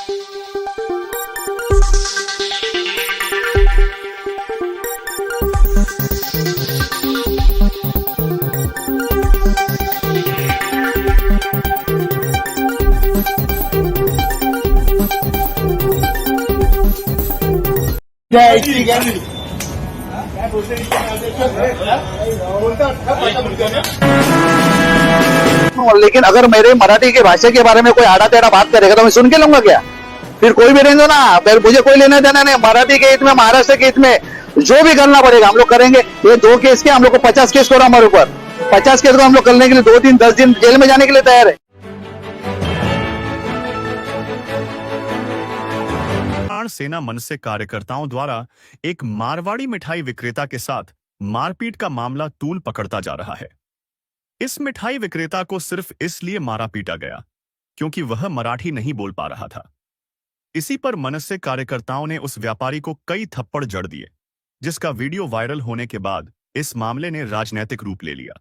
लेकिन अगर मेरे मराठी के भाषा के बारे में कोई आड़ा टेढ़ा बात करेगा तो मैं सुन के लूंगा क्या? फिर कोई भी रहने दो ना, फिर मुझे कोई लेने देना नहीं। मराठी के हित में, महाराष्ट्र के हित में जो भी करना पड़ेगा हम लोग करेंगे। ये 2 केस के हम लोग को 50 केस करो हमारे ऊपर। 50 केस को हम लोग करने के लिए 2 दिन 10 दिन जेल में जाने के लिए तैयार है। सेना मनसे कार्यकर्ताओं द्वारा एक मारवाड़ी मिठाई विक्रेता के साथ मारपीट का मामला तूल पकड़ता जा रहा है। इस मिठाई विक्रेता को सिर्फ इसलिए मारा पीटा गया क्योंकि वह मराठी नहीं बोल पा रहा था। इसी पर मनसे कार्यकर्ताओं ने उस व्यापारी को कई थप्पड़ जड़ दिए, जिसका वीडियो वायरल होने के बाद इस मामले ने राजनीतिक रूप ले लिया।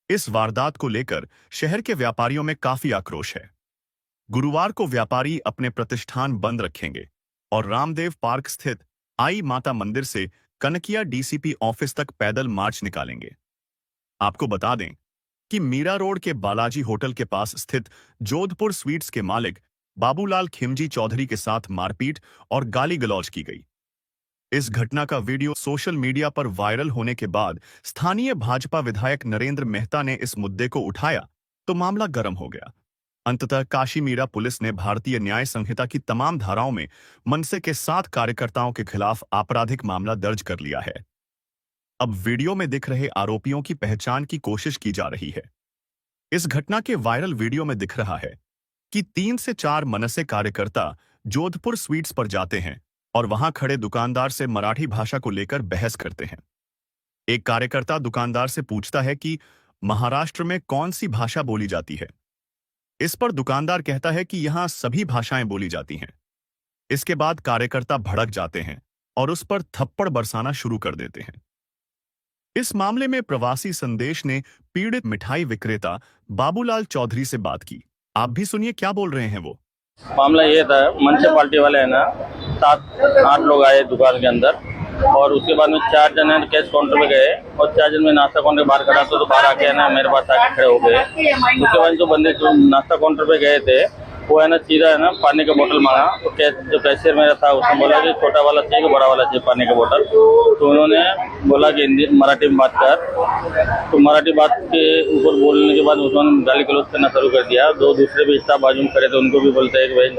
इस वारदात को लेकर शहर के व्यापारियों में काफी आक्रोश है। गुरुवार को व्यापारी अपने प्रतिष्ठान बंद रखेंगे और रामदेव पार्क स्थित आई माता मंदिर से कनकिया डीसीपी ऑफिस तक पैदल मार्च निकालेंगे। आपको बता दें कि मीरा रोड के बालाजी होटल के पास स्थित जोधपुर स्वीट्स के मालिक बाबूलाल खिमजी चौधरी के साथ मारपीट और गाली गलौज की गई। इस घटना का वीडियो सोशल मीडिया पर वायरल होने के बाद स्थानीय भाजपा विधायक नरेंद्र मेहता ने इस मुद्दे को उठाया तो मामला गर्म हो गया। अंततः काशीमीरा पुलिस ने भारतीय न्याय संहिता की तमाम धाराओं में मनसे के 7 कार्यकर्ताओं के खिलाफ आपराधिक मामला दर्ज कर लिया है। अब वीडियो में दिख रहे आरोपियों की पहचान की कोशिश की जा रही है। इस घटना के वायरल वीडियो में दिख रहा है कि 3 से 4 मनसे कार्यकर्ता जोधपुर स्वीट्स पर जाते हैं और वहां खड़े दुकानदार से मराठी भाषा को लेकर बहस करते हैं। एक कार्यकर्ता दुकानदार से पूछता है कि महाराष्ट्र में कौन सी भाषा बोली जाती है। इस पर दुकानदार कहता है कि यहां सभी भाषाएं बोली जाती हैं। इसके बाद कार्यकर्ता भड़क जाते हैं और उस पर थप्पड़ बरसाना शुरू कर देते हैं। इस मामले में प्रवासी संदेश ने पीड़ित मिठाई विक्रेता बाबूलाल चौधरी से बात की। आप भी सुनिए क्या बोल रहे हैं वो। मामला ये था, म्युनिसिपालिटी वाले है ना 7-8 लोग आए दुकान के अंदर और उसके बाद में 4 जन कैश काउंटर पे गए और 4 जन में नाश्ता काउंटर बाहर खड़ा तो बाहर आके है ना मेरे पास आके खड़े हो गए। उसके बाद जो बंदे जो नाश्ता काउंटर पे गए थे वो है ना सीधा है ना पानी का बोतल मांगा। तो जो कैशियर मेरा था उसने बोला कि छोटा वाला चाहिए कि बड़ा वाला चाहिए पानी का बोतल। तो उन्होंने बोला कि हिंदी मराठी में बात कर। तो मराठी बात के ऊपर बोलने के बाद उन्होंने गाली गलौज करना शुरू कर दिया। 2 दूसरे भी स्टाफ बाजू में खड़े थे, उनको भी बोलते हैं कि भाई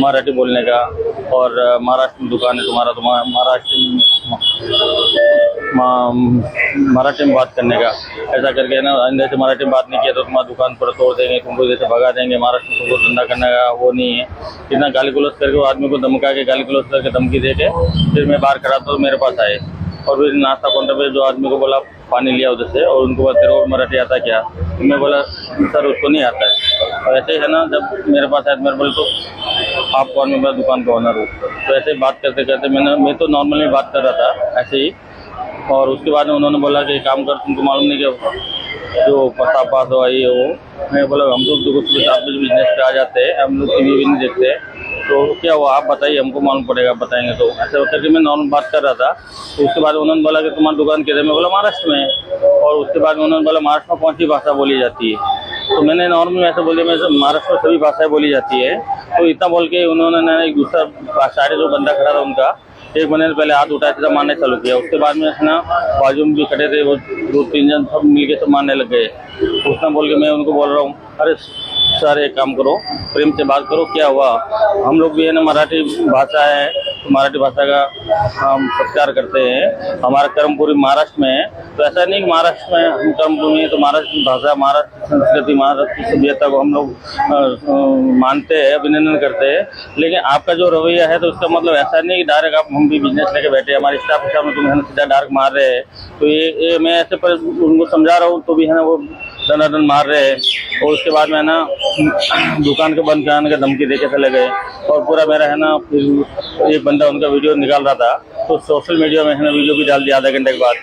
मराठी बोलने का और महाराष्ट्र में दुकान है तुम्हारा, मराठी में बात करने का। ऐसा करके ना अंदर से मराठी में बात नहीं किया तो तुम्हारी दुकान पर तोड़ देंगे, तुमको जैसे भगा देंगे, महाराष्ट्र में तुमको धंधा करने का वो नहीं है। इतना गाली गलौज करके वो आदमी को धमका के गाली गलौज करके धमकी दे के फिर मैं बाहर खड़ा तो मेरे पास आए और फिर नाश्ता काउंटर पे जो आदमी को बोला पानी लिया उधर से और उनको बोला तेरे को मराठी आता क्या? तो मैं बोला सर उसको नहीं आता है। और ऐसे है ना जब मेरे पास आए मेरे बोले तो आप कौन? मैं दुकान का ओनर हूँ। तो ऐसे बात करते करते मैं तो नॉर्मली बात कर रहा था ऐसे ही। और उसके बाद में उन्होंने बोला कि काम कर, तुमको मालूम नहीं कि जो पता पास हो आई हो। मैं बोला हम लोग जो कुछ आप बिजनेस पे आ जाते हैं, हम लोग टीवी भी नहीं देखते, तो क्या हुआ आप बताइए, हमको मालूम पड़ेगा, बताएंगे। तो ऐसे होकर के मैं नॉर्मल बात कर रहा था। तो उसके बाद उन्होंने बोला कि तुम्हारी दुकान किधर? मैं बोला महाराष्ट्र में। और उसके बाद उन्होंने बोला महाराष्ट्र में कौन सी भाषा बोली जाती है? तो मैंने नॉर्मल ऐसे बोले मैं महाराष्ट्र में सभी भाषाएं बोली जाती है। तो इतना बोल के उन्होंने एक दूसरा साढ़े जो बंदा खड़ा था उनका 1 महीने पहले हाथ उठाया था, मारने चालू किया। उसके बाद में है ना बाजू में भी खड़े थे वो 2-3 जन सब मिलके सब मारने लग गए। उसने बोल के मैं उनको बोल रहा हूँ अरे सर एक काम करो, प्रेम से बात करो, क्या हुआ? हम लोग भी है ना मराठी भाषा है तो मराठी भाषा का हम सत्कार करते हैं। हमारा कर्म पूरी महाराष्ट्र में है। तो ऐसा नहीं कि महाराष्ट्र में हम कर्मभूमि है तो महाराष्ट्र की भाषा, महाराष्ट्र संस्कृति, महाराष्ट्र की सभ्यता को हम लोग मानते हैं, अभिनंदन करते हैं। लेकिन आपका जो रवैया है तो उसका मतलब ऐसा नहीं कि डायरेक्ट आप हम भी बिजनेस लेके बैठे, हमारे स्टाफ के सामने तुम्हें सीधा डायरेक्ट मार रहे हैं। तो ये मैं ऐसे पर उनको समझा रहा हूँ तो भी है ना वो दनादन मार रहे हैं। और उसके बाद में है ना दुकान के बंद कराने का धमकी देके चले गए। और पूरा मेरा है ना फिर एक बंदा उनका वीडियो निकाल रहा था तो सोशल मीडिया में है ना वीडियो भी डाल दिया आधा घंटे के बाद।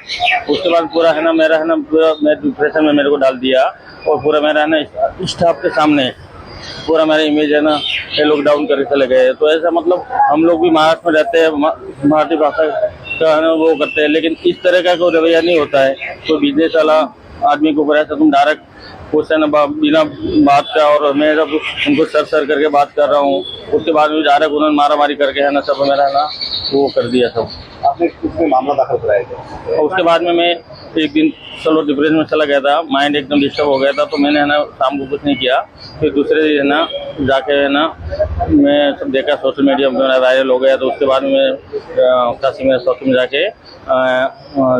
उसके बाद पूरा है ना मेरा है ना पूरा मैं डिप्रेशन में मेरे को डाल दिया और पूरा मेरा है ना स्टाफ के सामने पूरा मेरा इमेज है ना ये लॉकडाउन करके चले गए। तो ऐसा मतलब हम लोग भी महाराष्ट्र में रहते हैं, मराठी भाषा का वो करते हैं, लेकिन इस तरह का कोई रवैया नहीं होता है। तो विदेश वाला आदमी को ऐसा तुम डायरेक्ट क्वेश्चन बिना बात का, और मैं जब उनको सर करके बात कर रहा हूँ, उसके बाद में डायरेक्ट उन्होंने मारामारी करके है ना सब मेरा ना वो कर दिया सब। आपने किसमें मामला दाखिल कराया था? और उसके बाद में मैं एक दिन चलो डिप्रेशन में चला गया था, माइंड एकदम डिस्टर्ब हो गया था, तो मैंने है ना शाम को कुछ नहीं किया। फिर दूसरे दिन है ना जाके है ना मैं सब देखा, सोशल मीडिया में वायरल हो गया। तो उसके बाद में काशी में शॉपिंग में जाके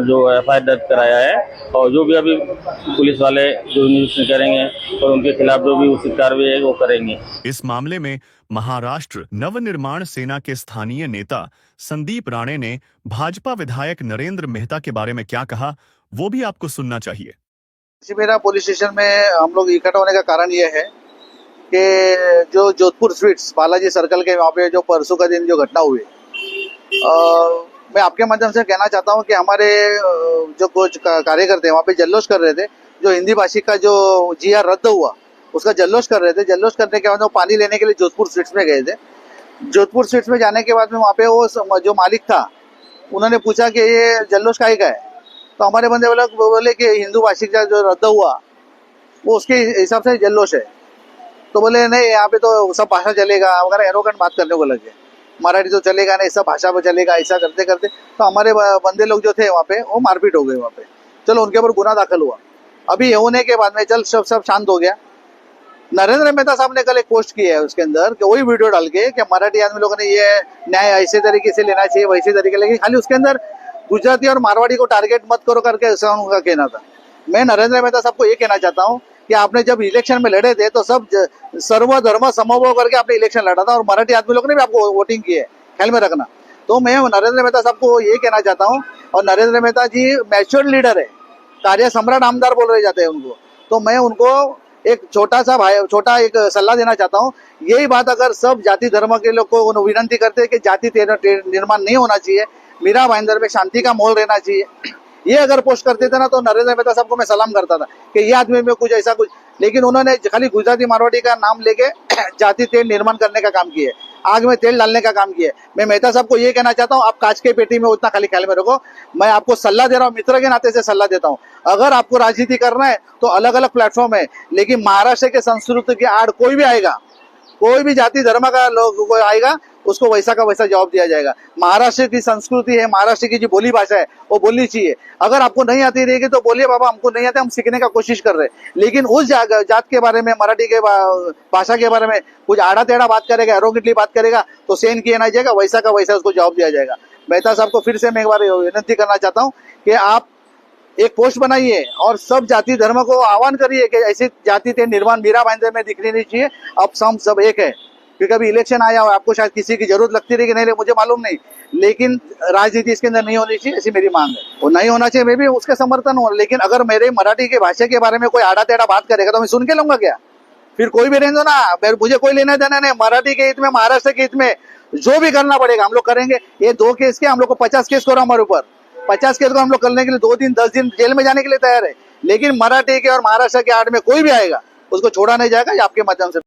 जो FIR दर्ज कराया है, और जो भी अभी पुलिस वाले जो न्यूज़ करेंगे और उनके खिलाफ जो भी उचित कार्रवाई है वो करेंगे। इस मामले में महाराष्ट्र नवनिर्माण सेना के स्थानीय नेता संदीप राणे ने भाजपा विधायक नरेंद्र मेहता के बारे में क्या कहा, वो भी आपको सुनना चाहिए। मेरा पुलिस स्टेशन में हम लोग इकट्ठा होने का कारण ये है कि जो जोधपुर स्वीट्स बालाजी सर्कल के वहाँ पे जो परसों का दिन जो घटना हुई, मैं आपके माध्यम से कहना चाहता हूँ कि हमारे जो कुछ कार्यकर्ते वहाँ पे जल्लोष कर रहे थे, जो हिंदी भाषी का जो GR रद्द हुआ उसका जल्लोष कर रहे थे। जल्लोष करने के बाद वो पानी लेने के लिए जोधपुर स्वीट्स में गए थे। जोधपुर स्वीट्स में जाने के बाद में वहाँ पे वो जो मालिक था उन्होंने पूछा कि ये जल्लोष काहे का है, तो हमारे बंदे बोले कि हिंदू भाषी का जो रद्द हुआ वो उसके हिसाब से जल्लोष है। तो बोले नहीं, यहाँ पे तो सब भाषा चलेगा वगैरह, एरोगेंट बात करने को लगे, मराठी तो चलेगा नहीं, सब भाषा पे चलेगा। ऐसा करते करते तो हमारे बंदे लोग जो थे वहाँ पे वो मारपीट हो गई वहाँ पे। चलो उनके ऊपर गुना दाखिल हुआ। अभी ये होने के बाद में चल सब शांत हो गया। नरेंद्र मेहता साहब ने कल एक पोस्ट किया है उसके अंदर कि वही वीडियो डाल के कि मराठी आदमी लोगों ने ये न्याय ऐसे तरीके से लेना चाहिए वैसे तरीके, लेकिन खाली उसके अंदर गुजराती और मारवाड़ी को टारगेट मत करो करके ऐसा उनका कहना था। मैं नरेंद्र मेहता साहब को ये कहना चाहता हूँ कि आपने जब इलेक्शन में लड़े थे तो सब सर्व धर्म समभाव करके आपने इलेक्शन लड़ा था, और मराठी आदमी लोगों ने भी आपको वोटिंग की है, ख्याल में रखना। तो मैं नरेंद्र मेहता साहब को ये कहना चाहता हूँ, और नरेंद्र मेहता जी मैच्योर लीडर है, कार्य सम्राट आमदार बोल रहे जाते हैं उनको, तो मैं उनको एक छोटा एक सलाह देना चाहता हूँ। यही बात अगर सब जाति धर्म के लोग को विनती करते हैं कि जाति निर्माण नहीं होना चाहिए, मीरा भाईंदर में शांति का माहौल रहना चाहिए, ये अगर पोस्ट करते थे ना तो नरेंद्र मेहता साहब को मैं सलाम करता था कि ये आदमी में कुछ ऐसा कुछ, लेकिन उन्होंने खाली गुजराती मारवाड़ी का नाम लेके जाति तेल निर्माण करने का काम किया, आग में तेल डालने का काम किया। मैं मेहता साहब को ये कहना चाहता हूँ, आप कांच के पेटी में उतना खाली ख्याल में रखो। मैं आपको सलाह दे रहा हूँ, मित्र के नाते से सलाह देता हूँ, अगर आपको राजनीति करना है तो अलग अलग प्लेटफॉर्म है, लेकिन महाराष्ट्र के संस्कृति की आड़ कोई भी आएगा, कोई भी जाति धर्म का लोग कोई आएगा, उसको वैसा का वैसा जवाब दिया जाएगा। महाराष्ट्र की संस्कृति है, महाराष्ट्र की जो बोली भाषा है वो बोलनी चाहिए। अगर आपको नहीं आती रहेगी तो बोलिए बाबा हमको नहीं आते, हम सीखने का कोशिश कर रहे हैं, लेकिन उस जात के बारे में, मराठी के भाषा के बारे में कुछ आड़ा टेढ़ा बात करेगा, एरोगेंटली बात करेगा तो सहन किया नहीं जाएगा, वैसा का वैसा उसको जवाब दिया जाएगा। मेहता साहब को फिर से मैं एक बार विनती करना चाहता हूँ कि आप एक पोस्ट बनाइए और सब जाति धर्म को आह्वान करिए कि ऐसी जाति के निर्माण मीरा भाईंदर में दिखनी नहीं चाहिए। अब हम सब एक है, क्योंकि अभी इलेक्शन आया हुआ, आपको शायद किसी की जरूरत लगती रही कि नहीं मुझे मालूम नहीं, लेकिन राजनीति इसके अंदर नहीं होनी चाहिए, ऐसी मेरी मांग है। वो नहीं होना चाहिए, मैं भी उसके समर्थन हूँ, लेकिन अगर मेरे मराठी के भाषा के बारे में कोई आड़ा टेढ़ा बात करेगा तो मैं सुन के लूंगा क्या? फिर कोई भी रहने दो ना, मुझे कोई लेना देना नहीं। मराठी के हित में, महाराष्ट्र के हित में जो भी करना पड़ेगा हम लोग करेंगे। ये 2 केस के हम लोग को 50 केस करो हमारे ऊपर, 50 केस को हम लोग करने के लिए 2 दिन 10 दिन जेल में जाने के लिए तैयार है, लेकिन मराठी के और महाराष्ट्र के आड़ में कोई भी आएगा उसको छोड़ा नहीं जाएगा। ये आपके माध्यम से